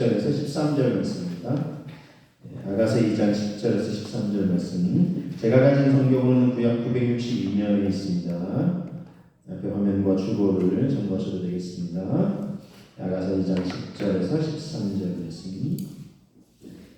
10절에서 13절 말씀입니다. 아가서 2장 10절에서 13절 말씀. 제가 가진 성경은 구약 962년에 있습니다. 앞에 화면과 주보를 참고하셔도 되겠습니다. 아가서 2장 10절에서 13절 말씀.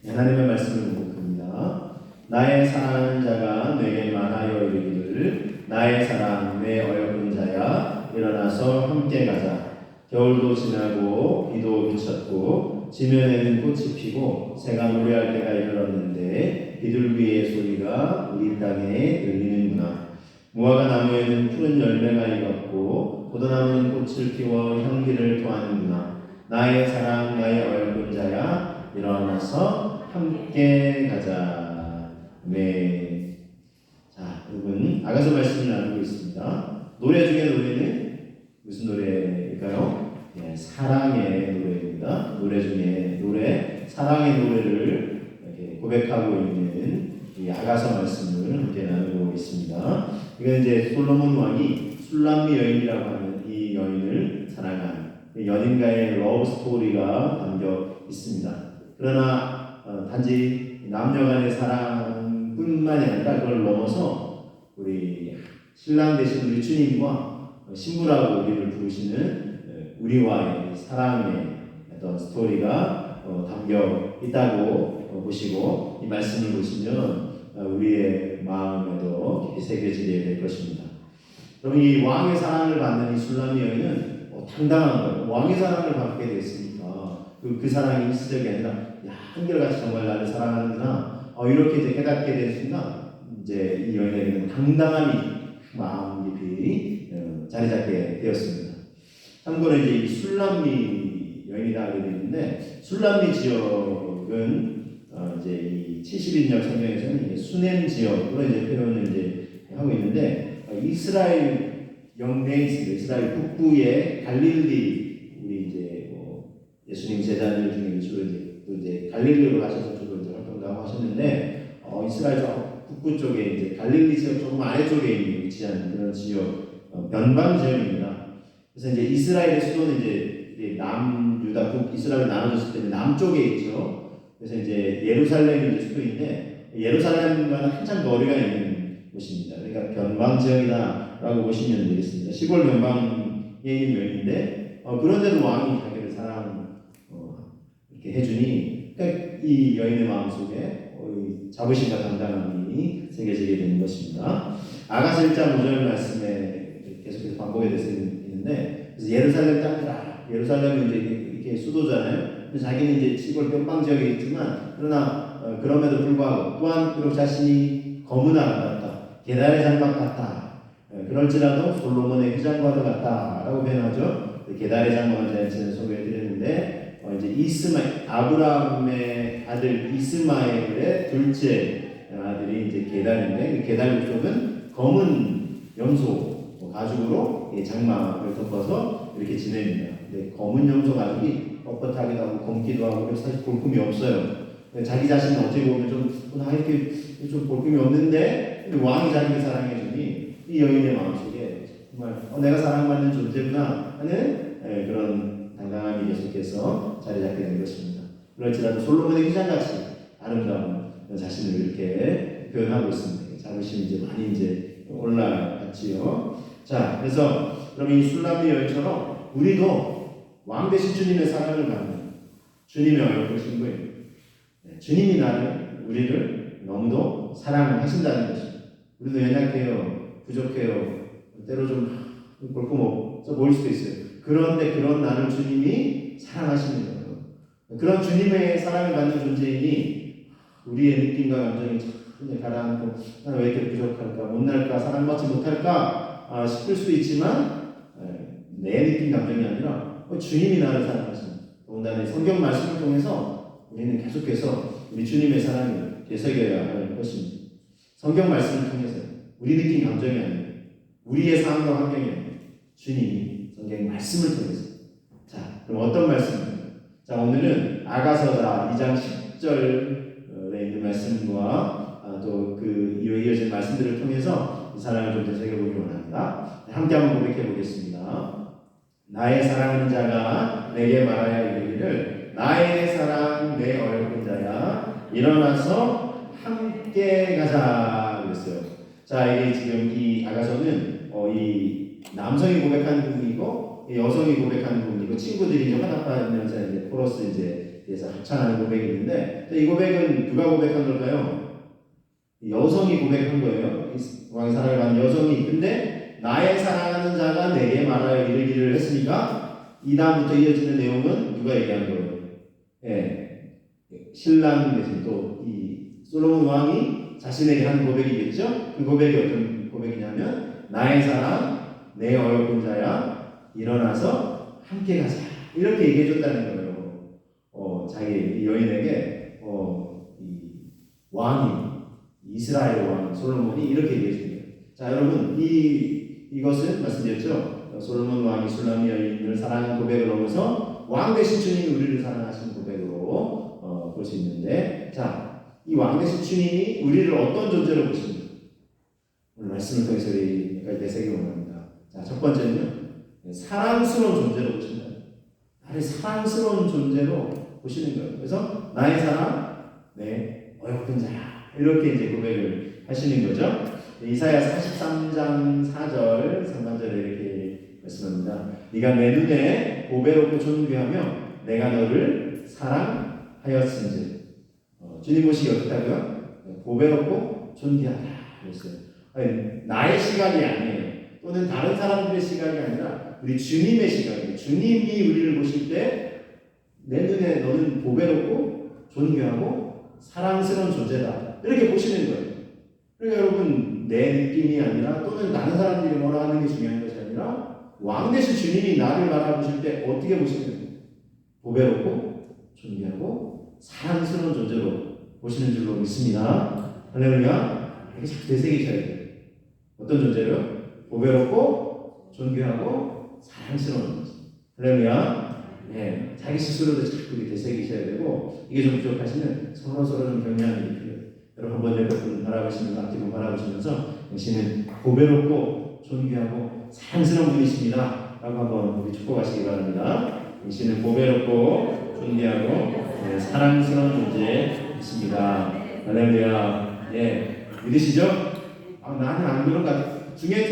하나님의 말씀을 공독합니다. 나의 사랑하는 자가 내게 말하여 이르기를 나의 사랑 내 어여쁜 자야 일어나서 함께 가자. 겨울도 지나고 비도 그쳤고 지면에는 꽃이 피고 새가 노래할 때가 이르렀는데 비둘기의 소리가 우리 땅에 들리는구나. 무화과 나무에는 푸른 열매가 익었고 포도나무는 꽃을 피워 향기를 토하는구나. 나의 사랑 나의 어여쁜 자야 일어나서 함께 가자. 네. 자, 여러분 아가서 말씀을 나누고 있습니다. 노래 중에 노래는 무슨 노래일까요? 네, 사랑의 노래입니다. 노래 중에 노래, 사랑의 노래를 이렇게 고백하고 있는 이 아가서 말씀을 함께 나누고 있습니다. 이건 이제 솔로몬 왕이 술람미 여인이라고 하는 이 여인을 사랑한 연인과의 러브 스토리가 담겨 있습니다. 그러나 단지 남녀간의 사랑뿐만이 아니라 그걸 넘어서 우리 신랑 되신 우리 주님과 신부라고 우리를 부르시는 우리와의 사랑의 어떤 스토리가 담겨 있다고 보시고 이 말씀을 보시면 우리의 마음에도 깊이 새겨지게 될 것입니다. 그럼 이 왕의 사랑을 받는 이 술람미 여인은 당당한 거예요. 왕의 사랑을 받게 됐으니까 그 사랑이 일시적이 아니라 한결같이 정말 나를 사랑하는구나 이렇게 이제 깨닫게 된 순간 이제 이 여인에게는 당당함이 마음 깊이 자리 잡게 되었습니다. 참고로 이제 이 술람미 여인이라 하게 되는데 술람미 지역은 이제 이 70인역 성경에서는 이제 수넴 지역으로 이제 표현을 이제 하고 있는데 이스라엘 영내에 있습니다. 이스라엘 북부의 갈릴리 우리 이제 예수님 제자들 중에 주로 이제 갈릴리로 가셔서 주로 이제 활동도 하고 하셨는데 이스라엘 저 북부 쪽에 이제 갈릴리 지역 조금 아래쪽에 위치한 그런 지역 변방 지역입니다. 그래서 이제 이스라엘의 수도는 이제 남유다 북 이스라엘이 나눠졌을 때 남쪽에 있죠. 그래서 이제 예루살렘이 이제 수도인데 예루살렘과는 한참 거리가 있는 곳입니다. 그러니까 변방 지역이다라고 보시면 되겠습니다. 시골 변방에 있는 여인인데 그런데도 왕이 자기를 사랑 이렇게 해주니 그러니까 이 여인의 마음속에 자부심과 당당함이 새겨지게 되는 것입니다. 아가서 1장 5절 말씀에 계속해서 반복이 돼서 있는데 그래서 예루살렘 땅들아 예루살렘은 이제 이렇게 수도잖아요. 그래서 자기는 이제 시골 변방 지역에 있지만 그러나 그럼에도 불구하고 또한 비록 자신이 검은 알 같다 게달의 장막 같다 그럴지라도 솔로몬의 휘장과도 같다라고 표현하죠. 게달의 장막을 제가 소개해드렸는데 이제 아브라함의 아들 이스마엘의 둘째 아들이 이제 게달인데 그 게달 쪽은 검은 염소 가죽으로 장막을 덮어서 이렇게 지냅니다. 근데 검은 염소 가죽이 뻣뻣하기도 하고 검기도 하고 사실 볼품이 없어요. 자기 자신은 어떻게 보면 이렇게 좀 볼품이 없는데 왕이 자기를 사랑해주니 이 여인의 마음속에 정말 내가 사랑받는 존재구나 하는 그런 당당함이 계속해서 자리 잡게 된 것입니다. 그럴지라도 솔로몬의 휘장같이 아름다운 자신을 이렇게 표현하고 있습니다. 자부심이 이제 많이 이제 올라갔지요. 자, 그래서 그럼 이 술람미 여인처럼 우리도 왕 되신 주님의 사랑을 받는 주님의 어여쁜 신부예요. 주님이 우리를 너무도 사랑하신다는 것입니다. 우리도 연약해요, 부족해요, 때로 좀 볼품 없어 보일 수도 있어요. 그런데 그런 나를 주님이 사랑하시는 거예요. 그런 주님의 사랑을 받는 존재이니 우리의 느낌과 감정이 참 가라앉고 나는 왜 이렇게 부족할까, 못날까, 사랑받지 못할까 싶을 수도 있지만 내 느낌 감정이 아니라 주님이 나를 사랑하시는 더군다나 성경 말씀을 통해서 우리는 계속해서 우리 주님의 사랑을 되새겨야 할 것입니다. 성경 말씀을 통해서 우리 느낌 감정이 아니라 우리의 상황과 환경이 아니라 주님이 성경 말씀을 통해서 자 그럼 어떤 말씀입니까? 자 오늘은 아가서다 2장 10절에 있는 말씀과 또 그 이어진 말씀들을 통해서 이 사랑을 좀 되새겨보기 원합니다. 함께 한번 고백해 보겠습니다. 나의 사랑하는 자가 내게 말하여 이르기를 나의 사랑 내 어여쁜 자야 일어나서 함께 가자 그랬어요. 자, 이게 지금 이 아가서는 이 남성이 고백하는 부분이고 여성이 고백하는 부분이고 친구들이 이제 화답하면서 이제 코러스 이제 에서 합창하는 고백이 있는데 이 고백은 누가 고백한 걸까요? 여성이 고백한 거예요. 왕의 사랑을 받는 여성이. 근데 나의 사랑하는 자가 내게 말하여 이르기를 했으니까 이 다음부터 이어지는 내용은 누가 얘기한 거예요? 예, 신랑 대신 또 이 솔로몬 왕이 자신에게 한 고백이겠죠? 그 고백이 어떤 고백이냐면 나의 사랑 내 어여쁜 자야 일어나서 함께 가자 이렇게 얘기해 줬다는 거예요. 자기 여인에게 이 왕이 이스라엘 왕 솔로몬이 이렇게 얘기해 줍니다. 자, 여러분 이것은 말씀드렸죠. 솔로몬 왕이 술람 여인을 사랑한 고백을 넘어서 왕 대신 주님이 우리를 사랑하신 고백으로 볼 수 있는데, 자, 이 왕 대신 주님이 우리를 어떤 존재로 보십니까? 오늘 말씀을 통해서 우리가 되새기기 원합니다. 자, 첫 번째는요, 사랑스러운 존재로 보신다. 나를 사랑스러운 존재로 보시는 거예요. 그래서 나의 사랑, 내 어여쁜 자야. 이렇게 이제 고백을 하시는 거죠. 이사야 43장 4절 상반절에 이렇게 말씀합니다. 네가 내 눈에 보배롭고 존귀하며 내가 너를 사랑하였은즉. 주님 보시기 어떻다고요? 보배롭고 존귀하다 그랬어요. 아니, 나의 시각이 아니에요. 또는 다른 사람들의 시각이 아니라 우리 주님의 시각이에요. 주님이 우리를 보실 때 내 눈에 너는 보배롭고 존귀하고 사랑스러운 존재다. 이렇게 보시는 거예요. 그러니까 여러분 내 느낌이 아니라 또는 다른 사람들이 뭐라 하는 게 중요한 것이 아니라 왕 대신 주님이 나를 바라보실 때 어떻게 보시는 거예요? 보배롭고 존귀하고 사랑스러운 존재로 보시는 줄로 믿습니다. 할렐루야. 이게 자꾸 되새기셔야 돼요. 어떤 존재로? 보배롭고 존귀하고 사랑스러운 존재. 할렐루야. 네, 자기 스스로도 자꾸 되새기셔야 되고 이게 좀 부족하시면 서로 좀 격려하는 게 필요해요. 여러분 한번 여러분 바라보시면서 앞뒤로 바라보시면서 당신은 보배롭고 존귀하고 사랑스러운 분이십니다 라고 한번 우리 축복하시기 바랍니다. 당신은 보배롭고 존귀하고 사랑스러운 존재이십니다. 할렐루야. 예, 믿으시죠? 나는 안 그런 것 같아. 중요한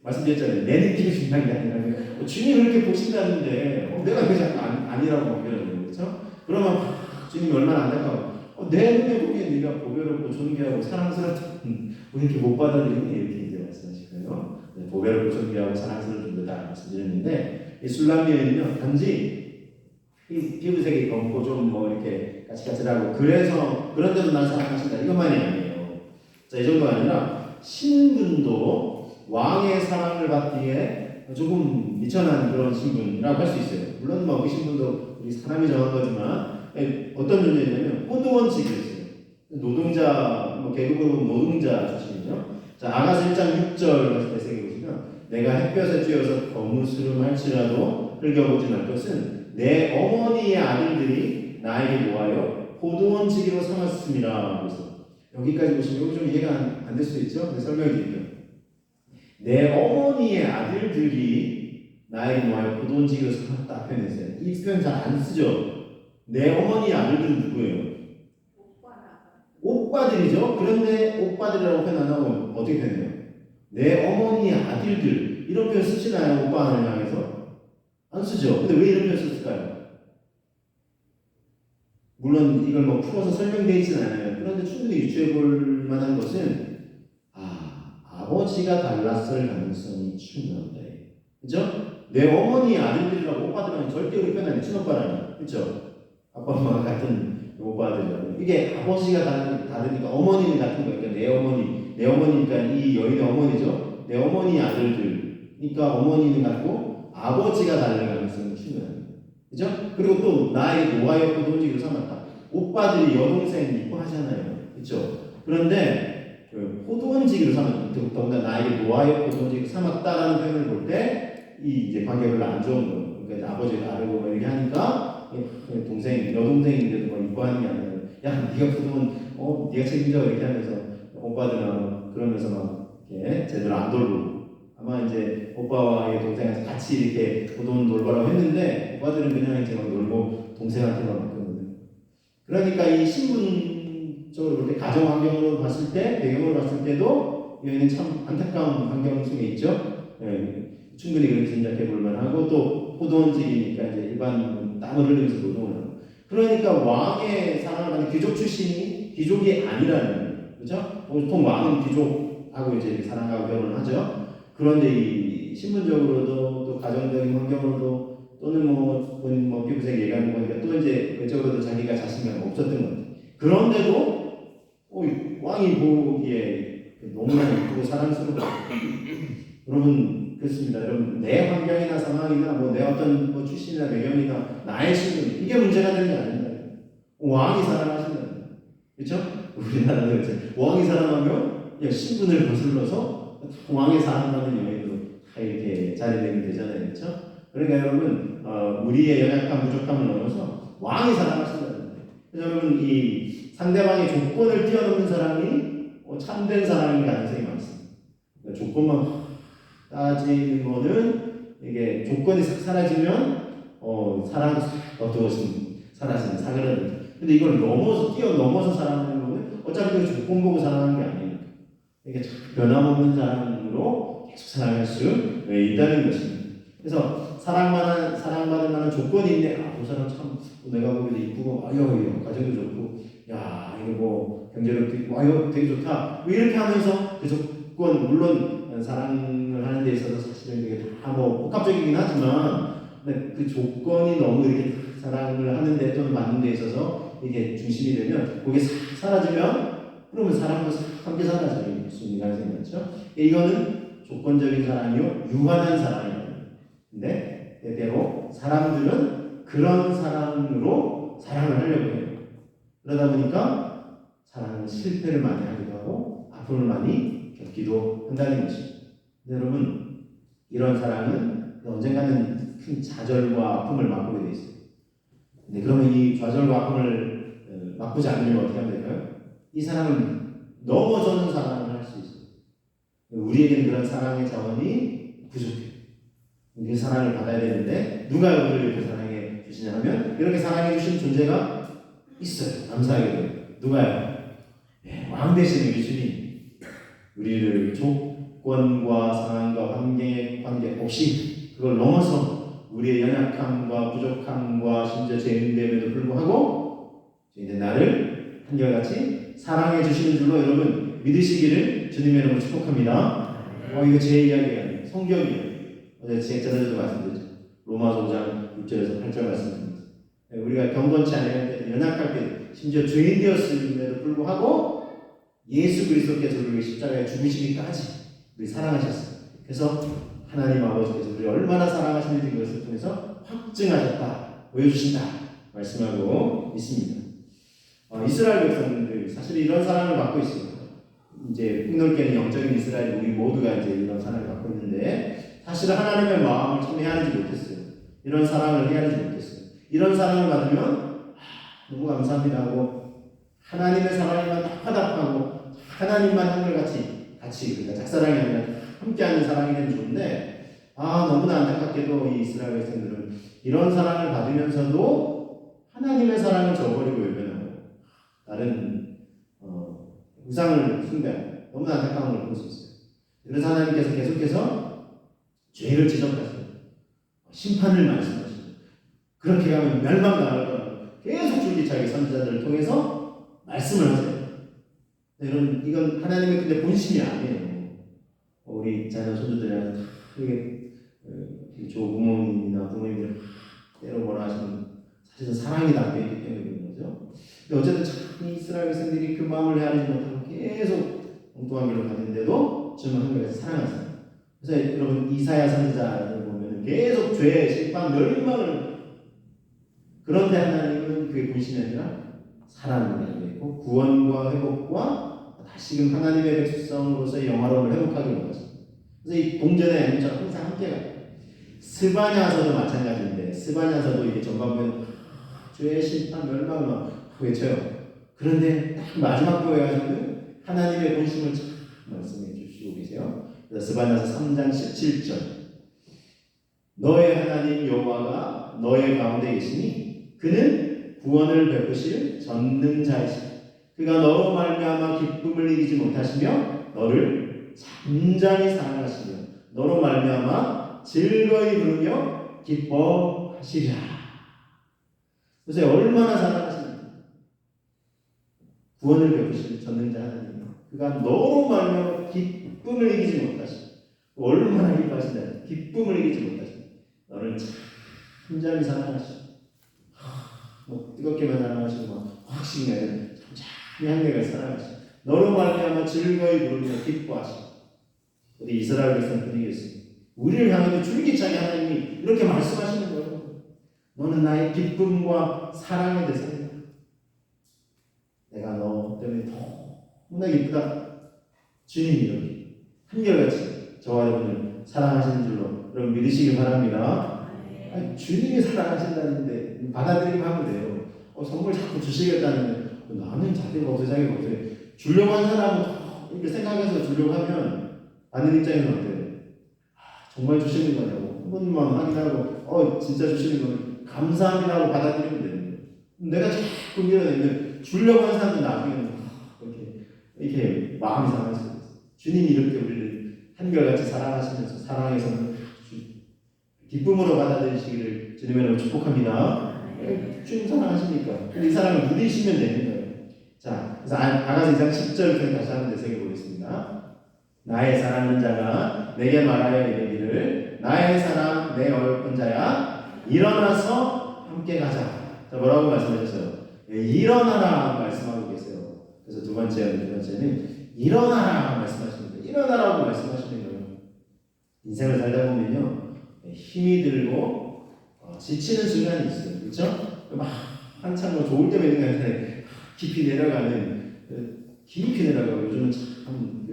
말씀드렸잖아요. 내 느낌이 중요한 게 아니라 주님이 그렇게 보신다는데 내가 그게 아니라고 그러는 거죠. 그러면 주님이 얼마나 안타까워. 내 눈에 보기엔 네가 보배롭고 존귀하고 사랑스럽던 왜 이렇게 못 받아들이니? 이렇게 이제 말씀하실 거예요. 보배롭고 존귀하고 사랑스러운 존재다 말씀드렸는데 이 술람미에는요 단지 피부색이 검고 좀 뭐 이렇게 까칠까칠하고 그래서 그런데도 날 사랑하신다 이것만이 아니에요. 자, 이 정도가 아니라 신분도 왕의 사랑을 받기에 조금 미천한 그런 신분이라고 할 수 있어요. 물론 뭐 그 신분도 우리 사람이 정한 거지만 어떤 존재냐면 호두원칙이었어요. 노동자, 계급으로 노동자 출신이죠. 자, 아가서 1장 6절 되새겨 보시면 내가 햇볕에 쬐어서 거무스름 할지라도 흘겨보지 말 것은 내 어머니의 아들들이 나에게 모하여 호두원칙으로 삼았습니다. 그래서 여기까지 보시면 여기 좀 이해가 안 될 수도 있죠. 근데 설명해 드릴게요. 내 어머니의 아들들이 나에게 모하여 호두원칙으로 삼았다 표현했어요. 이 표현 잘 안 쓰죠. 내 어머니의 아들들은 누구예요? 오빠들이죠. 그런데 오빠들이라고 표현 안 하고 어떻게 표현해요? 내 어머니의 아들들 이런 표현 쓰시나요? 오빠를 향해서? 안 쓰죠. 근데 왜 이런 표현 썼을까요? 물론 이걸 뭐 풀어서 설명되어 있지는 않아요. 그런데 충분히 유추해 볼 만한 것은 아버지가 달랐을 가능성이 충분합니다. 그죠? 내 어머니의 아들들이라고 오빠들은 절대 우리 표현 안 해요. 친오빠라니. 그죠? 아빠 엄마가 같은 오빠들이라고. 이게 아버지가 다르니까 어머니는 같은 거니까 내 어머니니까 이 여인의 어머니죠. 내 어머니 아들들니까 어머니는 같고 아버지가 다른 가능성이 충분합니다. 그죠? 그리고 또 나에게 노아였고 동지로 삼았다. 오빠들이 여동생 이뻐하잖아요. 그죠? 그런데 호두원지기로 삼았다. 더군다나 나에게 노아였고 동지로 삼았다라는 표현을 볼 때 이 이제 관계가 별로 안 좋은 거예요. 그러니까 아버지가 다르고 이렇게 하니까 동생, 여동생인데도 뭐 이뻐하는 게 아니라 야, 네가 부도면 네가 책임져 이렇게 하면서 오빠들은 그러면서 막 이렇게 제대로 안 돌보고 아마 이제 오빠와 동생한테 같이 이렇게 부도면 놀바라고 했는데 오빠들은 그냥 이제 막 놀고 동생한테만 맡겼거든요. 그러니까 이 신분적으로 볼 때, 가정 환경으로 봤을 때, 배경으로 봤을 때도 여기는 참 안타까운 환경 속에 있죠. 예, 충분히 그렇게 생각해 볼 만하고, 또 포도원직이니까 이제 일반 땀을 흘리면서 노동을 하고, 그러니까 왕의 사랑을 받는 귀족 출신이 귀족이 아니라는 거예요. 그렇죠? 보통 왕은 귀족하고 이제 사랑하고 결혼을 하죠. 그런데 이 신분적으로도 또 가정적인 환경으로도 또는 뭐 본인 뭐 피부색 얘기하는 거니까 또 이제 외적으로도 자기가 자신감 없었던 것 같아요. 그런데도 왕이 보기에 너무나 예쁘고 사랑스럽고 여러분 그렇습니다. 여러분 내 환경이나 상황이나 뭐 내 어떤 뭐 출신이나 배경이나 나의 신분 이게 문제가 되는 게 아닙니다. 왕이 사랑하신다. 그렇죠? 우리나라도 그렇죠. 왕이 사랑하면 신분을 거슬러서 왕의 사랑받는 여인으로 다 이렇게 자리매김 되잖아요. 그렇죠? 그러니까 여러분 우리의 연약함, 부족함을 넘어서 왕이 사랑하신다는 거예요. 그래서 여러분 이 상대방의 조건을 뛰어넘는 사랑이 참된 사랑인 가능성이 많습니다. 그러니까 조건만 따지는 거는 이게 조건이 싹 사라지면 사랑도 싹 어두워지는 사라지는 사그라든. 근데 이걸 뛰어넘어서 사랑하는 거는 어차피 그 조건 보고 사랑하는 게 아니에요. 이게 변함없는 사랑으로 계속 사랑할 수 있다는 것입니다. 그래서 사랑받을 만한 조건이 있네. 저 사람 참 내가 보기에도 이쁘고, 이거 가정도 좋고, 이거 뭐 경제력도 있고, 이거 되게 좋다. 뭐 이렇게 하면서 그 조건 물론 사랑을 하는 데 있어서 사실은 이게 다 뭐 복합적이긴 하지만 그 조건이 너무 이렇게 사랑을 하는데 또는 받는 데 있어서 이게 중심이 되면 그게 사라지면 그러면 사랑도 함께 사라질 수 있는 가능성이 많죠. 이거는 조건적인 사랑이요 유한한 사랑이에요. 근데 때때로 사람들은 그런 사랑으로 사랑을 하려고 해요. 그러다 보니까 사랑은 실패를 많이 하기도 하고 아픔을 많이 겪기도 한다는 것입니다. 여러분 이런 사랑은 언젠가는 큰 좌절과 아픔을 맛보게 돼 있어요. 근데 그러면 이 좌절과 아픔을 맛보지 않으려면 어떻게 하면 될까요? 이 사랑을 넘어서는 사랑을 할 수 있어요. 우리에게는 그런 사랑의 자원이 부족해요. 그 사랑을 받아야 되는데 누가 우리를 이렇게 사랑해 주시냐 하면 이렇게 사랑해 주신 존재가 있어요. 감사하게도. 누가요? 왕 되신 우리 주님. 우리를 조건과 상황과 환경에 관계없이 그걸 넘어서 우리의 연약함과 부족함과 심지어 죄인됨에도 불구하고 이제 나를 한결같이 사랑해 주시는 줄로 여러분 믿으시기를 주님의 이름으로 축복합니다. 이거 제 이야기가 아니에요. 성경이에요. 어제 제자들도 말씀드렸죠. 로마서 5장 6절에서 8절 말씀드립니다. 우리가 경건치 않을 때, 연약할 때, 심지어 죄인 되었음에도 불구하고 예수 그리스도께서 우리를 십자가에 죽으시기까지 우리 사랑하셨어요. 그래서 하나님 아버지께서 우리를 얼마나 사랑하시는지 그것을 통해서 확증하셨다, 보여주신다 말씀하고 있습니다. 이스라엘 백성들 사실 이런 사랑을 받고 있어요. 이제 폭넓게는 영적인 이스라엘 우리 모두가 이제 이런 사랑을 받고 있는데 사실 하나님의 마음을 참 헤아리지 못했어요. 이런 사랑을 헤아리지 못했어요. 이런 사랑을 받으면 너무 감사합니다 하고 하나님의 사랑에만 화답하고 하나님만 한결같이 같이 그러니까 짝사랑이 아니라 함께하는 사랑이 되면 좋은데 너무나 안타깝게도 이 이스라엘 백성들은 이런 사랑을 받으면서도 하나님의 사랑을 저버리고 외면하고 다른 우상을 숭배하고 너무나 안타까운 걸 볼 수 있어요. 그래서 하나님께서 계속해서 죄를 지적하세요. 심판을 말씀하시고 그렇게 가면 멸망당할 거라고 계속 줄기차게 선지자들을 통해서 말씀을 하세요. 여러분 이건 하나님의 근데 본심이 아니에요. 우리 자녀 손주들이랑 이게 조부모님이나 부모님들 때로 뭐라 하시면 사실은 사랑이 담겨 있기 때문에 그런 거죠. 근데 어쨌든 참 이스라엘 백성들이 그 마음을 헤아리지 못하고 계속 엉뚱한 길로 가는데도 주님은 한결같이 사랑하세요. 그래서 여러분 이사야 선지자를 보면 계속 죄, 심판, 멸망을 그런데 하나님은 그게 본심이 아니라 사랑을 가지고 구원과 회복과 다시금 하나님의 백성으로서의 영화로움을 회복하기 원하십니다. 그래서 이 동전의 앵무처럼 항상 함께 가요. 스바냐서도 마찬가지인데 스바냐서도 이게 전반부에는 죄의 심판, 멸망을 막 외쳐요. 그런데 딱 마지막 부에 가서는 하나님의 본심을 참 말씀해 주시고 계세요. 그래서 스바냐서 3장 17절 너의 하나님 여호와가 너의 가운데 계시니 그는 구원을 베푸실 전능자이시다. 그가 너로 말미암아 기쁨을 이기지 못하시며 너를 잠잠히 사랑하시며 너로 말미암아 즐거이 부르며 기뻐하시리라. 보세요. 얼마나 사랑하십니까? 구원을 베푸실 전능자 하나님. 그가 너로 말미암아 기쁨을 이기지 못하시며 얼마나 기뻐하신다. 기쁨을 이기지 못하시며 너를 잠잠히 사랑하시며 뭐 뜨겁게만 사랑하시고 막 확신이 아니라 잠잠히 한결같이 사랑하시며 너로 말미암아 즐거이 부르며 기뻐하시며 우리 이스라엘 백성 분위기였습니다. 우리를 향해서 줄기차게 하나님이 이렇게 말씀하시는 거예요. 너는 나의 기쁨과 사랑의 대상이다. 내가 너 때문에 너무나 기쁘다. 주님이 이렇게 한결같이 저와 여러분을 사랑하시는 줄로 여러분 믿으시기 바랍니다. 아니, 주님이 사랑하신다는데 받아들이기만 하면 돼요. 선물 자꾸 주시겠다는데 나는 자기가 없어 자기가 없어 주려고 한 사람은 이렇게 생각해서 주려고 하면 받는 입장에서는 어때요? 정말 주시는 거냐고 한 번만 확인하고 진짜 주시는 거는 감사합니다 하고 받아들이면 되는 거예요. 내가 자꾸 밀어내면 주려고 한 사람은 나중에는 이렇게 마음이 상할 수 있어요. 주님이 이렇게 우리를 한결같이 사랑하시면서 사랑에서는 기쁨으로 받아들이시기를 주님의 이름으로 축복합니다. 주님 사랑하시니까. 근데 이 사랑을 누리시면 되는 거예요. 자, 그래서 아가서 2장 10절부터 다시 한번 되새겨보겠습니다. 나의 사랑하는 자가 내게 말하여 이르기를 나의 사랑 내 어여쁜 자야 일어나서 함께 가자. 자, 뭐라고 말씀하셨어요? 일어나라 말씀하고 계세요. 그래서 두 번째는 일어나라 말씀하시는 거예요. 일어나라고 말씀하시는 거예요. 인생을 살다 보면요 힘이 들고 지치는 순간이 있어요. 그렇죠? 막 한참 뭐 좋을 때면 있는 게 아니라 깊이 내려가고 요즘은 참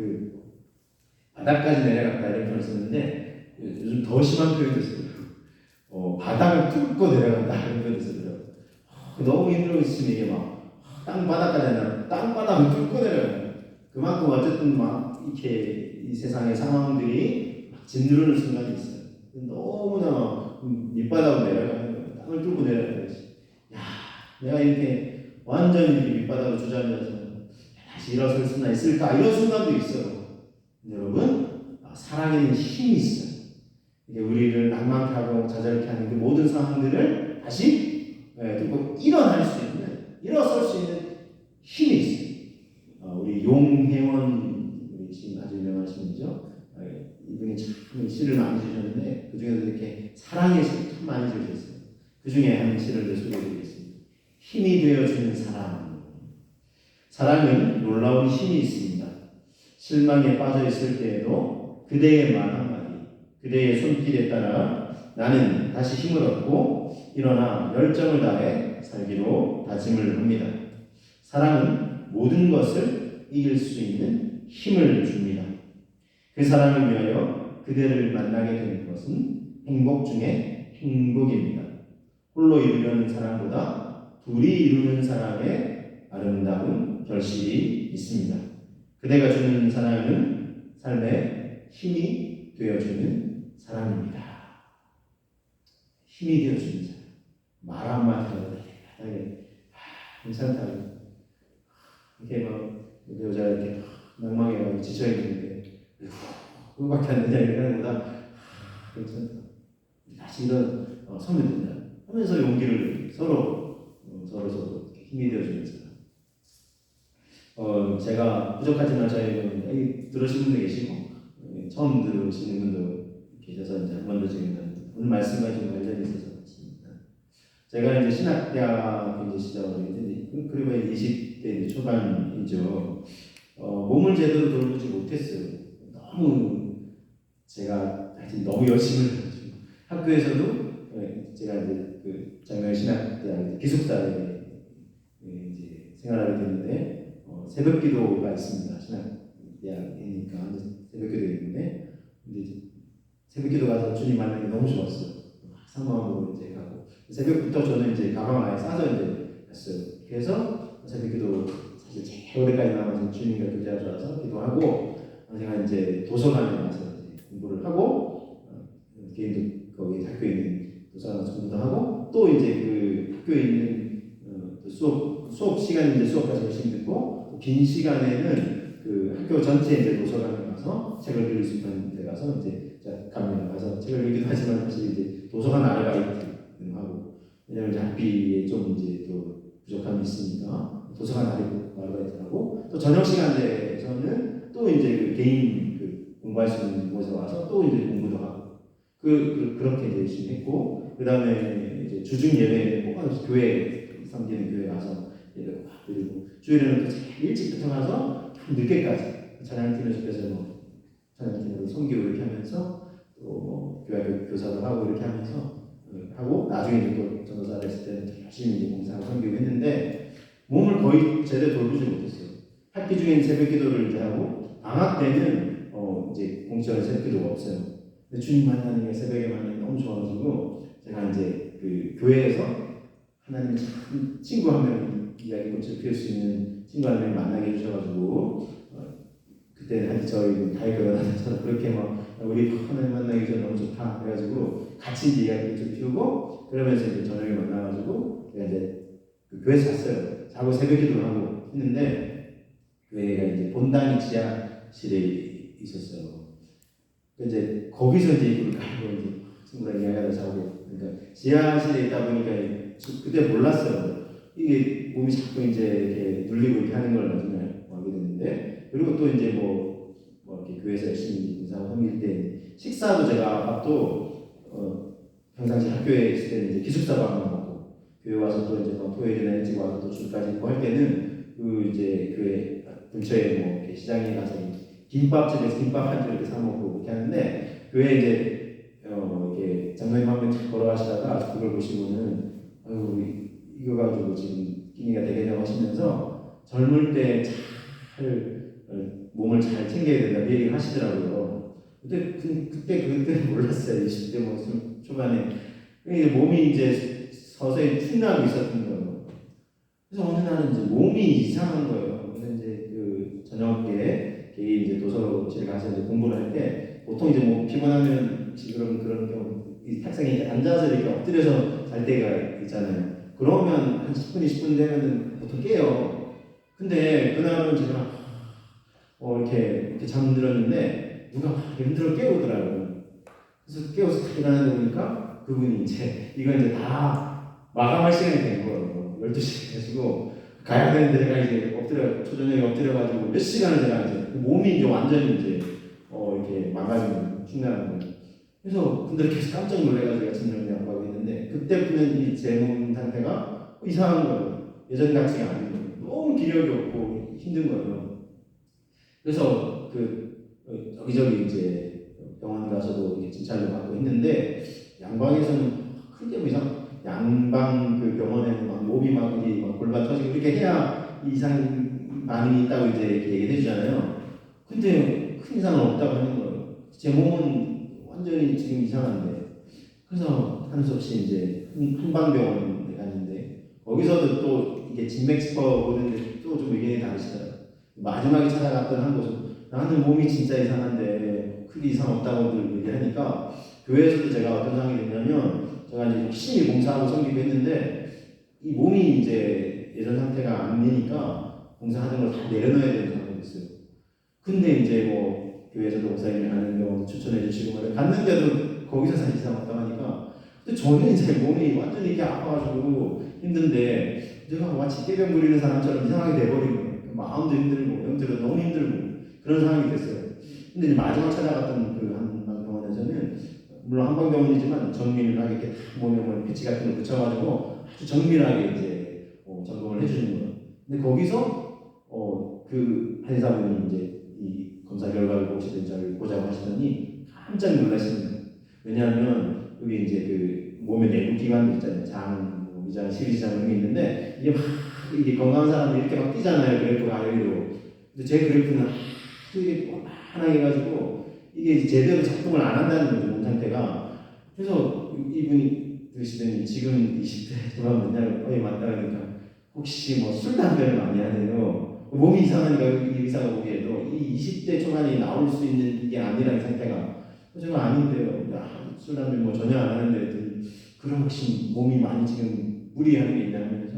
바닥까지 내려갔다 이런 표현을 쓰는데 요즘 더 심한 표현도 있어요. 바닥을 뚫고 내려간다 이런 표현도 있어요. 너무 힘들고 있으면 이게 막 땅바닥까지 아니라 땅바닥을 뚫고 내려가요. 그만큼 어쨌든 막 이렇게 이 세상의 상황들이 막 짓누르는 순간이 있어요. 너무나 밑바닥으로 내려가는 거예요. 땅을 뚫고 내려가는 것이. 내가 이렇게 완전히 밑바닥으로 주저앉아서 다시 일어설 수나 있을까 이런 순간도 있어요. 여러분, 사랑에는 힘이 있어요. 이게 우리를 낭만케 하고 좌절케 하는 그 모든 상황들을 다시 뚫고 일어날 수 있는, 일어설 수 있는 힘이 있어요. 우리 용혜원, 우리 지금 아주 유명하신 분이죠. 이분이 참 시를 많이 주셨는데 그 중에서 이렇게 사랑의 시를 참 많이 주셨어요. 그 중에 한 시를 소개해드리겠습니다. 힘이 되어주는 사랑. 사랑은 놀라운 힘이 있습니다. 실망에 빠져 있을 때에도 그대의 말 한마디, 그대의 손길에 따라 나는 다시 힘을 얻고 일어나 열정을 다해 살기로 다짐을 합니다. 사랑은 모든 것을 이길 수 있는 힘을 줍니다. 그 사랑을 위하여 그대를 만나게 된 것은 행복 중에 행복입니다. 홀로 이루려는 사랑보다 둘이 이루는 사랑에 아름다운 결실이 있습니다. 그대가 주는 사랑은 삶의 힘이 되어주는 사랑입니다. 힘이 되어주는 사랑. 말 한마디로 괜찮다. 이렇게 막 여자 이렇게 낭망해가지고 지쳐있는데 그거밖에 안 되냐 이러는 것보다 괜찮다. 다시 이런 서면 된다. 하면서 용기를 서로 힘이 되어주는 사람. 제가 부족하지만 저희 들으신 분도 계시고 처음 들으시는 분도 계셔서 이제 한 번 더 지금 오늘 말씀과 좀 관련이 있어서 그렇습니다. 제가 이제 신학대학 이제 시작을 했는데 그리고 20대 초반이죠. 몸을 제대로 돌보지 못했어요. 너무 제가 하여튼 너무 열심을 해가지고 학교에서도 제가 이제 그 장명 신학대학 기숙사에 이제 생활하게 됐는데 새벽 기도가 있습니다. 신학대학이니까 새벽 기도 있는데 근데 이제 새벽 기도 가서 주님 만나는 게 너무 좋았어요. 상마음으로 이제 가고 새벽부터 저는 이제 가방 안에 싸서 이제 갔어요. 그래서 새벽 기도 사실 제일 오래까지 남아서 주님과 교제하러 와서 기도하고 제가 이제 도서관에 가서 이제 공부를 하고 개인도 거기 학교에 있는 도서관에서 공부도 하고 또 이제 그 학교에 있는 수업 시간인데 수업까지 열심히 듣고 긴 시간에는 그 학교 전체 이제 도서관에 가서 책을 빌릴 수 있는 데 가서 이제 갑니다. 가서 책을 읽기도 하지만 사실 이제 도서관 아르바이트 하고 왜냐면 이제 학비에 좀 이제 또 부족함이 있으니까 도서관 아르바이트 하고 또 저녁 시간대에서는 또 이제 그 개인 그 공부할 수 있는 곳에 와서 또 이제 공부도 하고 그렇게 이제 열심히 했고 그 다음에 이제 주중 예배에 꼭 교회 섬기는 교회 가서 예배를 드리고 주일에는 또 일찍부터 가서 늦게까지 찬양팀에 속해서 뭐 찬양팀으로 섬기고 이렇게 하면서 또 교회 교사도 하고 이렇게 하면서 하고 나중에 이제 또 전도사 됐을 때는 열심히 이제 봉사하고 섬기고 했는데 몸을 거의 제대로 돌보지 못했어요. 학기 중에는 새벽 기도를 이제 하고 방학 때는 이제 공식적인 새벽 기도가 없어요. 근데 주님 만나는 게 새벽에 만나는 게 너무 좋아가지고 제가 이제 그 교회에서 하나님 참 친구 한 명 이야기꽃을 피울 수 있는 친구 한 명 만나게 해주셔가지고 그때 한테 저희 다이교가 나서 그렇게 막 우리 하나님 만나기 전에 너무 좋다 그래가지고 같이 이제 이야기를 피우고 그러면서 이제 저녁에 만나가지고 제가 이제 그 교회에서 잤어요. 자고 새벽 기도를 하고 했는데 교회가 이제 본당이 지하실에 있었어요. 이제 거기서 이제 이불을 깔고 이제 친구랑 이야기하다 자고 그러니까 지하실에 있다 보니까 그때 몰랐어요. 이게 몸이 자꾸 이제 이렇게 눌리고 이렇게 하는 걸 나중에 알게 됐는데 그리고 또 이제 뭐 이렇게 교회에서 열심히 인사하고 섬길 때 식사도 제가 밥도 평상시 학교에 있을 때는 이제 기숙사 밥만 먹고 교회 와서 또 이제 토요일이나 일찍 와서 또 줄까지 있고 할 때는 그 이제 교회 근처에 뭐 이렇게 시장에 가서 김밥집에서 김밥 한 줄 이렇게 사 먹고 이렇게 하는데 교회 이제 이렇게 장로님 한 분 걸어가시다가 그걸 보시고는 이거 가지고 지금 끼니가 되겠냐고 하시면서 젊을 때 잘 몸을 잘 챙겨야 된다 그 얘기를 하시더라고요. 그때 몰랐어요. 20대 뭐 초반에 이제 몸이 이제 서서히 축나고 있었던 거예요. 그래서 어느 날은 이제 몸이 이상한 거예요. 그래서 이제 그 저녁에 개인 이제 도서실에 가서 이제 공부를 할 때 보통 이제 뭐 피곤하면 지금 그런 경우 이 탁상에 앉아서 이렇게 엎드려서 잘 때가 있잖아요. 그러면 한 10분, 20분 되면은 보통 깨요. 근데 그날은 제가 이렇게 잠들었는데 누가 힘들어 깨우더라고요. 그래서 깨워서 딱 일어나다 보니까 그분이 이제 다 마감할 시간이 된 거예요. 12시 해가지고 가야 되는데 제가 이제 초저녁에 엎드려가지고 몇 시간을 제가 이제 몸이 이제 완전히 이제 이렇게 망가지는 축나는 거예요. 그래서 분들께서 깜짝 놀래가지고 아침 양보하고 있는데 그때부터는 제 몸 상태가 이상한 거예요. 예전 같지가 않은 거예요. 너무 기력이 없고 힘든 거예요. 그래서 여기저기 이제 병원 가서도 이제 진찰도 받고 했는데 양방에서는 크게 뭐 이상 양방 그 병원에는 막 몸이 막 골반 터지고 이렇게 해야 이상 반응이 있다고 이제 이렇게 얘기해 주잖아요. 근데 큰 이상은 없다고 하는 거예요. 제 몸은 완전히 지금 이상한데 그래서 하는 수 없이 이제 한방병원에 갔는데 거기서도 또 이게 진맥스퍼 보는데 또 좀 의견이 다르시더라고요. 마지막에 찾아갔던 한 곳은 나는 몸이 진짜 이상한데 크게 이상 없다고 얘기하니까 교회에서도 제가 어떤 상황이 됐냐면 제가 이제 열심히 봉사하고 섬기고 했는데 이 몸이 이제 예전 상태가 안 되니까 봉사하는 걸 다 내려놔야 되는 상황이 됐어요. 근데 이제 뭐 교회에서도 목사님이 가는 경우 추천해 주시고 갔는데도 거기서 사실 이상 없다고 하니까 근데 저는 이제 몸이 완전히 이렇게 아파가지고 힘든데 내가 마치 떼병 부리는 사람처럼 이상하게 돼버린 거예요. 마음도 힘들고 영적으로 너무 힘들고 그런 상황이 됐어요. 근데 이제 마지막 찾아갔던 그 한방병원에서는 물론 한방병원이지만 정밀하게 이렇게 몸에 배치 같은 걸 붙여가지고 아주 정밀하게 이제 점검을 해주는 거예요. 근데 거기서 그 한의사분이 이제 이 검사 결과를 보자고 하시더니 깜짝 놀라시는 거예요. 왜냐하면 여기 이제 그 몸의 내부 기관들 있잖아요. 장, 위장, 십이지장 이런 게 있는데 이게 건강한 사람들이 이렇게 막 뛰잖아요. 그래프가 아래로. 근데 제 그래프는 이게 뻔하게 해가지고 이게 제대로 작동을 안 한다는 거죠. 몸 상태가. 그래서 이분이 그러시더니 지금 20대 저만 맨날 거의 맞다 그러니까 혹시 뭐 술, 담배를 많이 하네요. 몸이 이상하니까 이 의사가 보기에도 이 20대 초반이 나올 수 있는 게 아니라는 상태가 제가 아닌데요. 술, 담배 뭐 전혀 안 하는데 그럼 혹시 몸이 많이 지금 무리하는 게 있다면서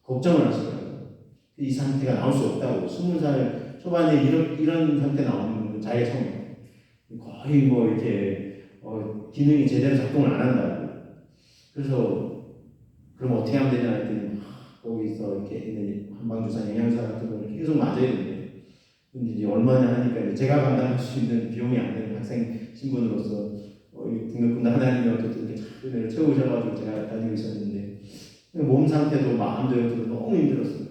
걱정을 하시더라고요. 이 상태가 나올 수 없다고. 20살 초반에 이런 상태 나오는 건 자기가 처음이에요. 거의 뭐 이렇게 기능이 제대로 작동을 안 한다고. 그래서 그럼 어떻게 하면 되냐 했더니 거기서 이렇게 있는 한방주사 영양사 같은 걸 계속 맞아야 되는데 근데 이제 얼마나 하니까 이제 제가 감당할 수 있는 비용이 안 되는 학생 신분으로서 등록금도 하나님이 어쨌든 이렇게 은혜를 채우셔가지고 제가 다니고 있었는데 몸 상태도 마음도 너무 힘들었어요.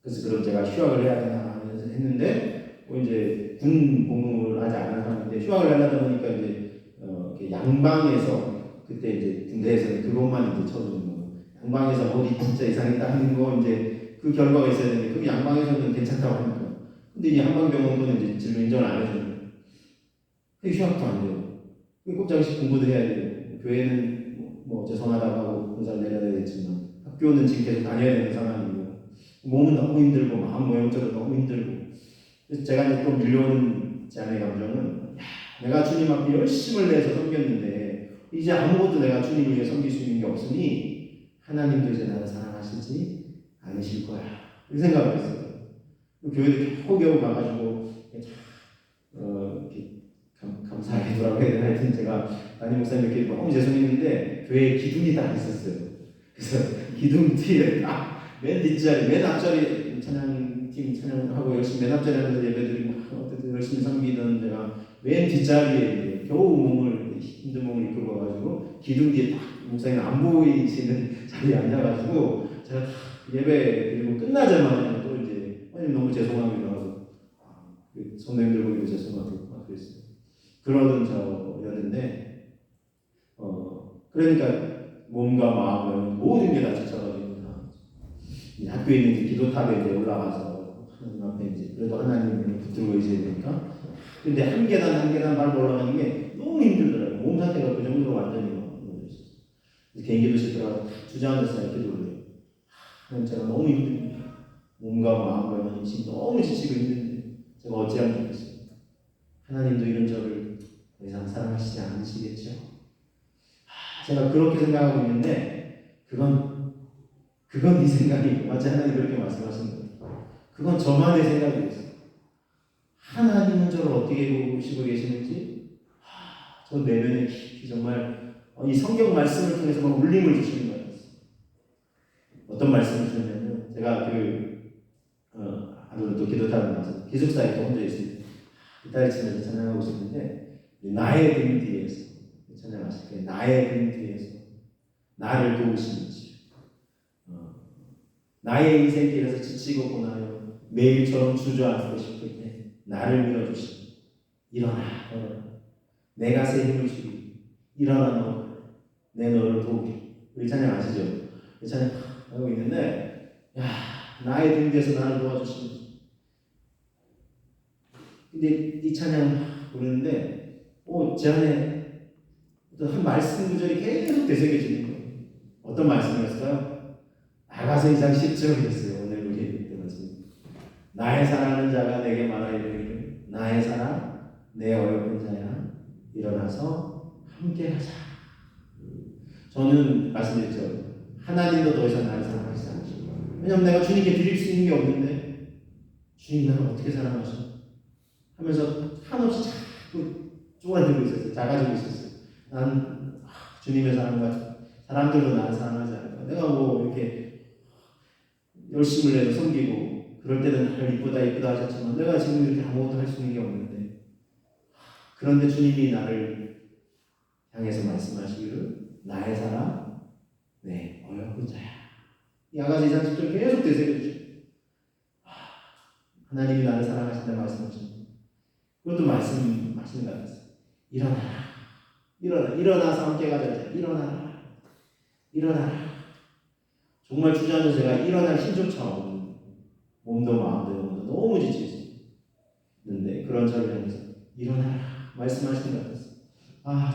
그래서 그럼 제가 휴학을 해야 되나 하면서 했는데 이제 군 복무를 하지 않은 사람인데 휴학을 하려다 보니까 이제 양방에서 그때 이제 군대에서는 그것만 이제 쳐주는 거. 양방에서 어디 진짜 이상했다 하는 거 이제 그 결과가 있어야 되는데 그 양방에서는 괜찮다고 하니까. 근데 이제 한방병원은 이제 진료 인정을 안 해주는. 그 휴학도 안 돼요. 꼼짝없이 공부도 해야 돼요. 교회는 뭐 죄송하다고 하고 공사를 내려야 되겠지만 학교는 지금 계속 다녀야 되는 상황이고 몸은 너무 힘들고 마음 모양적으로 너무 힘들고 그래서 제가 이제 또 밀려오는 제 안의 감정은 내가 주님 앞에 열심을 내서 섬겼는데 이제 아무것도 내가 주님을 위해 섬길 수 있는 게 없으니 하나님도 이제 나를 사랑하시지 않으실 거야 이 생각을 했어요. 교회도 겨우겨우 가가지고 이렇게 감사하게 돌아가야 되나 하여튼 제가 담임 목사님께 너무 죄송했는데 교회에 기둥이 딱 있었어요. 그래서 기둥 뒤에 딱 맨 뒷자리, 맨 앞자리 찬양팀 찬양하고 열심히 맨 앞자리 하면서 예배드리고 어쨌든 열심히 섬기던 제가 맨 뒷자리에 겨우 힘든 몸을 이끌고 와가지고 기둥 뒤에 딱 목사님 안 보이시는 자리에 앉아가지고 제가 딱 예배 드리고 끝나자마자 또 이제 너무 죄송하게 나와서 선생님들 보기도 죄송하고 그랬어요. 그러던 저였는데 그러니까 몸과 마음은 모든 게 다 지쳐가지고 학교에 있는 이제 기도탑에 이제 올라가서 하나님 앞에 이제 그래도 하나님을 붙들고 있어야 되니까 근데 한 계단 한 계단 밟아 올라가는 게 너무 힘들더라고요. 몸 상태가 그 정도로 완전히 무너져 있었어요. 개인 기도실 들어가서 주저앉아서 기도 올려요. 하나님 제가 너무 힘듭니다. 몸과 마음과 영혼이 지금 너무 지치고 힘든데 제가 어찌하면 좋겠어요. 하나님도 이런 저를 더 이상 사랑하시지 않으시겠죠? 제가 그렇게 생각하고 있는데 그건 네 생각이 마치 하나님 그렇게 말씀하신 거예요. 그건 저만의 생각이었어요. 하나님은 저를 어떻게 보시고 계시는지 저 내면에 깊이 정말 이 성경 말씀을 통해서 막 울림을 주시는 거예요. 어떤 말씀을 주셨냐면 제가 하루는 또 기도탑에 나와서 기숙사에 또 혼자 있습니다. 기타를 치면서 찬양하고 있었는데 나의 등 뒤에서 찬양하실 때 나의 등 뒤에서 나를 도우시는 주 나의 인생 길에서 지치고 고나요 매일처럼 주저앉고 싶을 때 나를 밀어주시니 일어나 내가 새 힘을 주리 일어나 너 내 너를 도우리 우리 찬양 아시죠? 이 찬양 하고 있는데 나의 등 뒤에서 나를 도와주시는 주 근데 이 찬양 부르는데 제 안에 한 말씀 구절이 계속 되새겨지는 거예요. 어떤 말씀이었을까요? 아가서 2장 10절이었어요. 오늘 우리 읽을 말씀. 나의 사랑하는 자가 내게 말하이르기를 나의 사랑 내 어여쁜 자야 일어나서 함께 하자. 저는 말씀드렸죠. 하나님도 더 이상 나를 사랑하시지 않으실 거예요. 왜냐하면 내가 주님께 드릴 수 있는 게 없는데 주님 나를 어떻게 사랑하셔? 하면서 한없이 자꾸 쪼그라들고 있었어요. 작아지고 있었어요. 난 주님의 사랑과 사람들도 나를 사랑하지 않을까. 내가 뭐 이렇게 열심을 내서 섬기고 그럴 때는 나를 이쁘다 하셨지만 내가 지금 이렇게 아무것도 할 수 있는 게 없는데 그런데 주님이 나를 향해서 말씀하시기를 나의 사랑 내 어여쁜 자야. 이 아가서 2장 10절 계속 되새겨주셔. 하나님이 나를 사랑하신다 말씀하십니다. 그것도 말씀하시는 것 같았어요. 일어나서 함께 가자. 일어나라. 정말 주저앉아서 제가 일어날 힘조차 없는 몸도 마음도 영혼도 너무 지치는데 그런 저를 향해서 일어나라 말씀하시는 것 같았어요.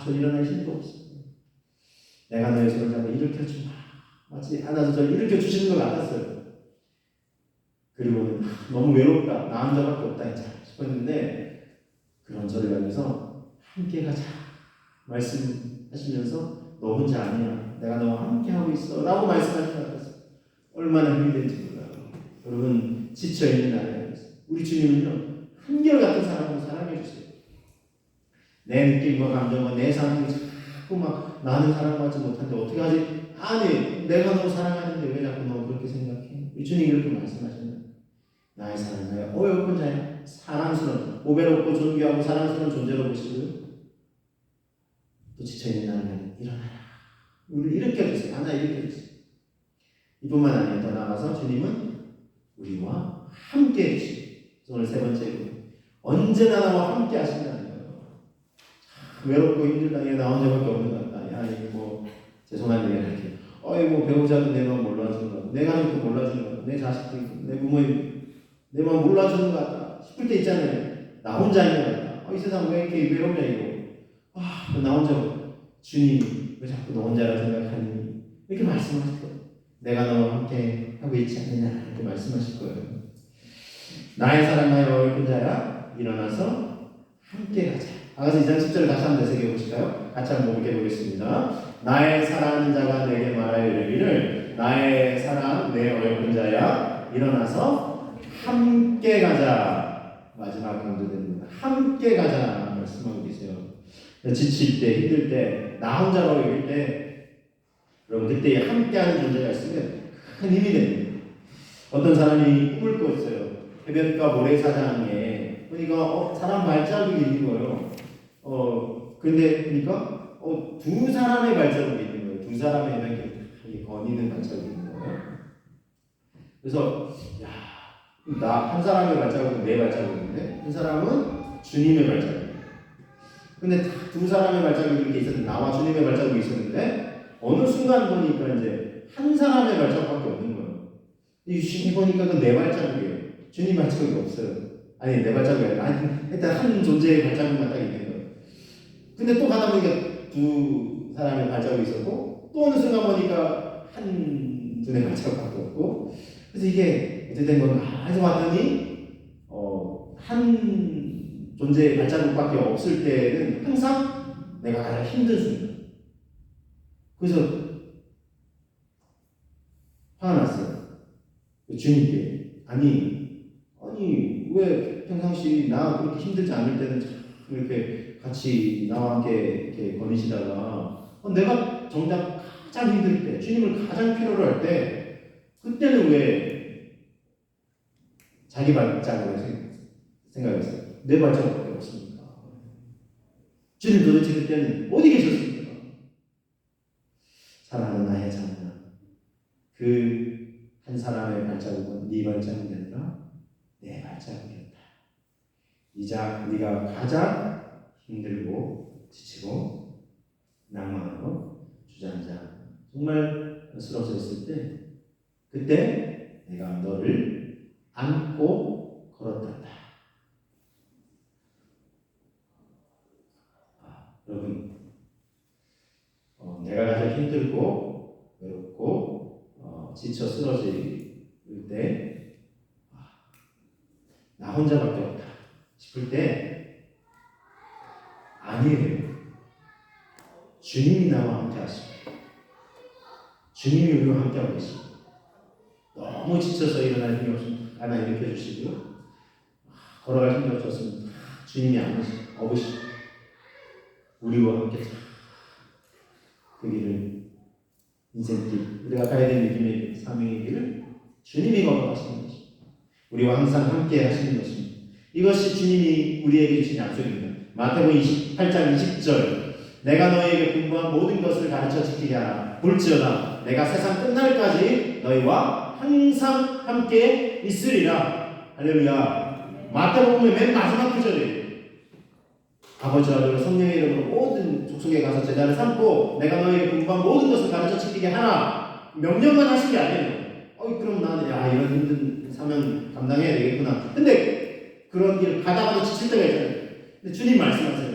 저 일어날 힘도 없어요. 내가 너의 손을 잡아 일으켜주마. 마치 안아서 저를 일으켜주시는 것 같았어요. 그리고는 너무 외롭다. 나 혼자밖에 없다 싶었는데 그런 저를 향해서 함께 가자 말씀하시면서 너 혼자 아니야. 내가 너와 함께 하고 있어 라고 말씀하시는 것 같아요. 얼마나 힘이 될지 몰라요. 여러분 지쳐있는 나를 알겠어요. 우리 주님은요 한결같은 사랑으로 사랑해 주세요. 내 느낌과 감정과 내 삶이 자꾸 막 나는 사랑받지 못한데 어떻게 하지? 아니 내가 너무 사랑하는데 왜 자꾸 너 그렇게 생각해? 우리 주님이 이렇게 말씀하시는 나의 사랑, 나의 어여쁜 자야 사랑스러운 보배롭고 존귀하고 사랑스러운 존재로 보시고요. 또 지쳐있는 나를 일어나라. 우리 일으켜주세요. 하나 일으켜주세요. 이뿐만 아니라 더 나아가서 주님은 우리와 함께 해주시고 오늘 세 번째로 언제나 나와 함께 하신다는 거예요. 외롭고 힘들다. 얘 나 혼자밖에 없는 것 같다. 야 이거 뭐 죄송한 얘기를 할게요. 뭐 배우자도 내 마음 몰라주는 것 같다. 내가 하는 거 몰라주는 것 같다. 내 자식도 내 부모님 내 마음 몰라주는 것 같다 싶을 때 있잖아요. 나 혼자 있는 것 같다. 이 세상 왜 이렇게 외롭냐 이거. 나 혼자 주님 왜 자꾸 너 혼자라 생각하니? 이렇게 말씀하실 거예요. 내가 너와 함께 하고 있지 않느냐 이렇게 말씀하실 거예요. 나의 사랑 나의 어여쁜 자야 일어나서 함께 가자. 아가서 2장 10절을 다시 한번 되새겨 보실까요? 같이 한번 볼게 보겠습니다. 나의 사랑하는 자가 내게 말하여 이르기를 나의 사랑 내 어여쁜 자야 일어나서 함께 가자. 마지막 강조됩니다. 함께 가자 말씀하고 계세요. 지칠 때 힘들 때 나 혼자로 여길 때 여러분 그때 함께하는 존재가 있으면 큰 힘이 됩니다. 어떤 사람이 꿈을 꿨어요. 해변가 모래사장에 보니까 사람 발자국이 있는 거예요. 근데 보니까 두 사람의 발자국이 있는 거예요. 두 사람의 이렇게 거니는 발자국이 있는 거예요. 그래서 나 한 사람의 발자국은 내 발자국인데 한 사람은 주님의 발자국. 근데 두 사람의 발자국이 이렇게 있었는데 나와 주님의 발자국이 있었는데 어느 순간 보니까 이제 한 사람의 발자국밖에 없는 거예요. 유심히 보니까 그 내 발자국이에요. 주님 발자국이 없어요. 아니 내 발자국이 아니라 일단 한 존재의 발자국만 딱 있는 거예요. 근데 또 가다 보니까 두 사람의 발자국이 있었고 또 어느 순간 보니까 한 분의 발자국밖에 없고 그래서 이게 어떻게 된 건가 해서 봤더니 한 존재의 발자국밖에 없을 때는 항상 내가 가장 힘든 순간. 그래서 화가 났어요. 주님께 아니 왜 평상시 나 그렇게 힘들지 않을 때는 이렇게 같이 나와 함께 이렇게 거니시다가 내가 정작 가장 힘들 때 주님을 가장 필요로 할 때 그때는 왜 자기 발자국을 생각했어요? 내 발자국밖에 없습니까? 주님 도대체 그때는 어디 계셨습니까? 사랑하는 나의 자녀야, 그 한 사람의 발자국은 네 발자국이 아니라 내 발자국이었다. 이자 네가 가장 힘들고 지치고 낭만하고 주저앉아 정말 쓰러져 있을 때 그때 내가 너를 안고 걸었단다. 여러분 내가 가장 힘들고 외롭고 지쳐 쓰러질 때 나 혼자밖에 없다 싶을 때 아니에요. 주님이 나와 함께 하십니다. 주님이 우리와 함께 하고 계십니다. 너무 지쳐서 일어날 힘이 없으면 하나 일으켜 주시고요. 걸어갈 힘이 없었으면 주님이 업으시고 우리와 함께 그 길을 인생길 우리가 가야 되는 믿음의 사명의 길을 주님이 걸어가시는 것입니다. 우리와 항상 함께 하시는 것입니다. 이것이 주님이 우리에게 주신 약속입니다. 마태복음 28장 20절 내가 너희에게 분부한 모든 것을 가르쳐 지키게 하라. 볼지어다 내가 세상 끝날까지 너희와 항상 함께 있으리라. 할렐루야. 마태복음의 맨 마지막 구절이에요. 아버지와 아들과 성령의 이름으로 모든 족속에 가서 제자를 삼고 내가 너희에게 분부한 모든 것을 가르쳐 지키게 하나. 명령만 하신 게 아니에요. 그럼 나는 이런 힘든 사명 감당해야 되겠구나. 근데 그런 길 가다가도 지칠 때가 있잖아요. 근데 주님 말씀하세요.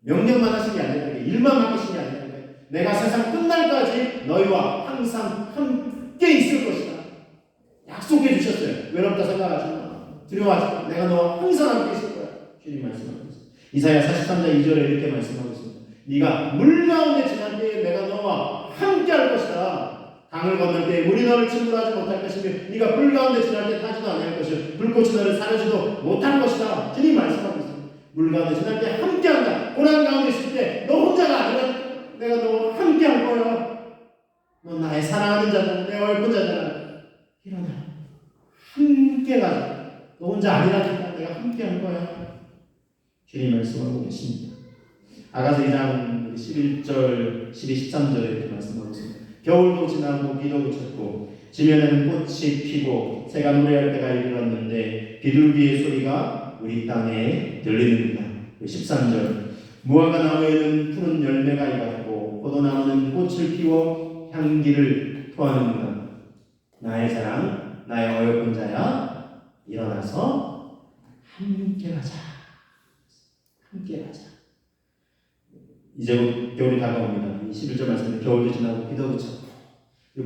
명령만 하신 게 아니라 일만 맡기신 게 아니라 내가 세상 끝날까지 너희와 항상 함께 있을 것이다. 약속해 주셨어요. 외롭다 생각하지 마. 두려워하지 마. 내가 너와 항상 함께 있을 거야. 주님 말씀하고 있어요. 이사야 43장 2절에 이렇게 말씀하고 있습니다. 네가 물 가운데 지날 때에 내가 너와 함께할 것이다. 강을 건널 때 물이 너를 침몰하지 못할 것이며 네가 불 가운데 지날 때 타지도 아니할 것이요 불꽃이 너를 사르지도 못할 것이다. 주님 말씀하고 있습니다. 물 가운데 지날 때 함께한다. 고난 가운데 있을 때 너 혼자가 아니라 내가 너 함께할 거야. 너 나의 사랑하는 자잖아. 내 얼굴 자잖아. 일어나. 함께 가자. 너 혼자 아니라니까 내가 함께할 거야. 주님 말씀하고 계십니다. 아가서 2장 11절, 12, 13절에 이렇게 말씀하고 있습니다. 겨울도 지나고 비도 그쳤고 지면에는 꽃이 피고 새가 노래할 때가 이르렀는데 비둘기의 소리가 우리 땅에 들리는구나. 13절 무화과 나무에는 푸른 열매가 익었고 포도나무는 꽃을 피워 향기를 토하는구나. 나의 사랑, 나의 어여쁜 자야, 일어나서 함께 가자. 함께 가자. 이제 곧 겨울이 다가옵니다. 11절 말씀에 겨울도 지나고 비도 그쳤고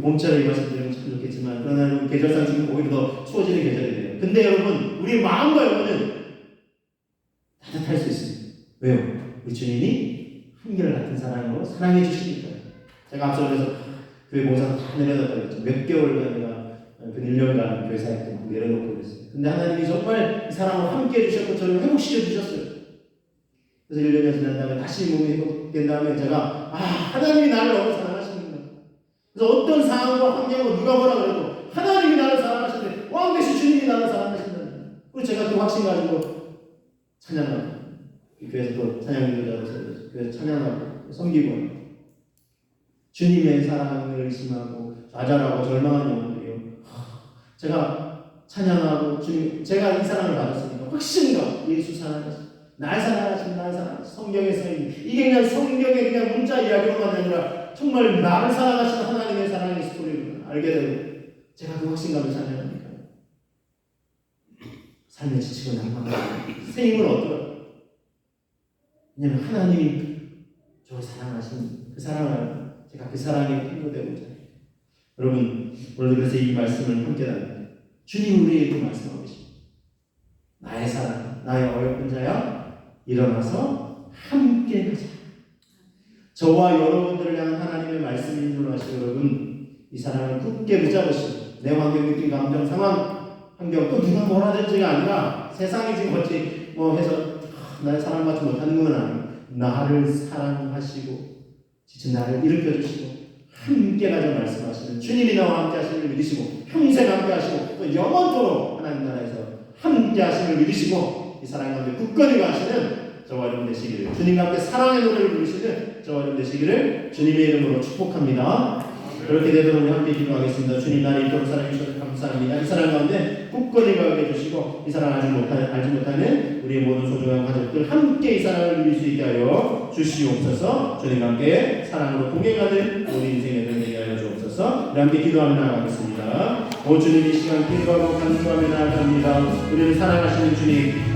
봄철에 이 말씀 드리면 참 좋겠지만 그러나 계절상 지금 오히려 더 추워지는 계절이 돼요. 근데 여러분 우리 마음과 영혼은 따뜻할 수 있습니다. 왜요? 우리 주님이 한결같은 사랑으로 사랑해 주시니까요. 제가 앞서 그래서 교회 봉사 다 내려놨다고 했죠. 몇 개월간 내가 그 1년간 교회 사역 때 내려놓고 그랬어요. 근데 하나님이 정말 이 사랑으로 함께 해주셨고 저를 회복시켜 주셨어요. 그래서 1년이 지난 다음에 다시 몸이 회복된 다음에 제가 하나님이 나를 너무 사랑하시는구나. 그래서 어떤 상황과 환경으로 누가 뭐라 그래도 하나님이 나를 사랑하시는데 왕 대신 주님이 나를 사랑하신다. 그리고 제가 그 확신 가지고 찬양하고 교회에서 또 찬양교자로서 교회에서 찬양하고 섬기고 주님의 사랑을 의심하고 좌절하고 절망한 영혼들이요. 제가 찬양하고 주님 제가 이 사랑을 받았으니까 확신과 예수 사랑하시 날 사랑하신 날 사랑하신 성경의 서인 이게 그냥 성경의 그냥 문자 이야기로만 아니라 정말 나를 사랑하시는 하나님의 사랑의 스토리를 알게 되고 제가 그 확신감을 찬양하니까 삶에 지치고 난감하고 새 힘을 얻더라고요. 왜냐하면 하나님이 저를 사랑하신 그 사랑을 제가 그 사랑에 힘도되고자 여러분 오늘 그래서 이 말씀을 함께 나눕니다. 주님 우리에게 말씀하고 계십니다. 나의 사랑 나의 어여쁜 자야 일어나서 함께 가자. 저와 여러분들을 향한 하나님의 말씀인 줄 아시고 여러분 이 사랑을 굳게 붙잡으시고 내 환경 느낌 감정 상황 환경 또 누가 뭐라 될지가 아니라 세상이 지금 어찌 해서 나를 사랑받지 못하는 건 아니고 나를 사랑하시고 지친 나를 일으켜주시고 함께 가자 말씀하시는 주님이 나와 함께 하시는 믿으시고 평생 함께 하시고 또 영원토록 하나님 나라에서 함께 하시는 믿으시고 이 사랑 가운데 굳건히 가시는 저와 여러분 되시기를 주님과 함께 사랑의 노래를 부르시는 저와 여러분 되시기를 주님의 이름으로 축복합니다. 그렇게 되도록 우리 함께 기도하겠습니다. 주님 나를 이토록 사랑해 주셔서 감사합니다. 이 사랑 가운데 굳건히 가게 해주시고 이 사랑 알지 못하는 우리의 모든 소중한 가족들 함께 이 사랑을 누릴 수 있게 하여 주시옵소서. 주님과 함께 사랑으로 동행하는 우리 인생의 되게 하여 주옵소서. 우리 함께 기도하며 나아가겠습니다. 오 주님 이 시간 기도하고 간구하며 나아갑니다. 우리를 사랑하시는 주님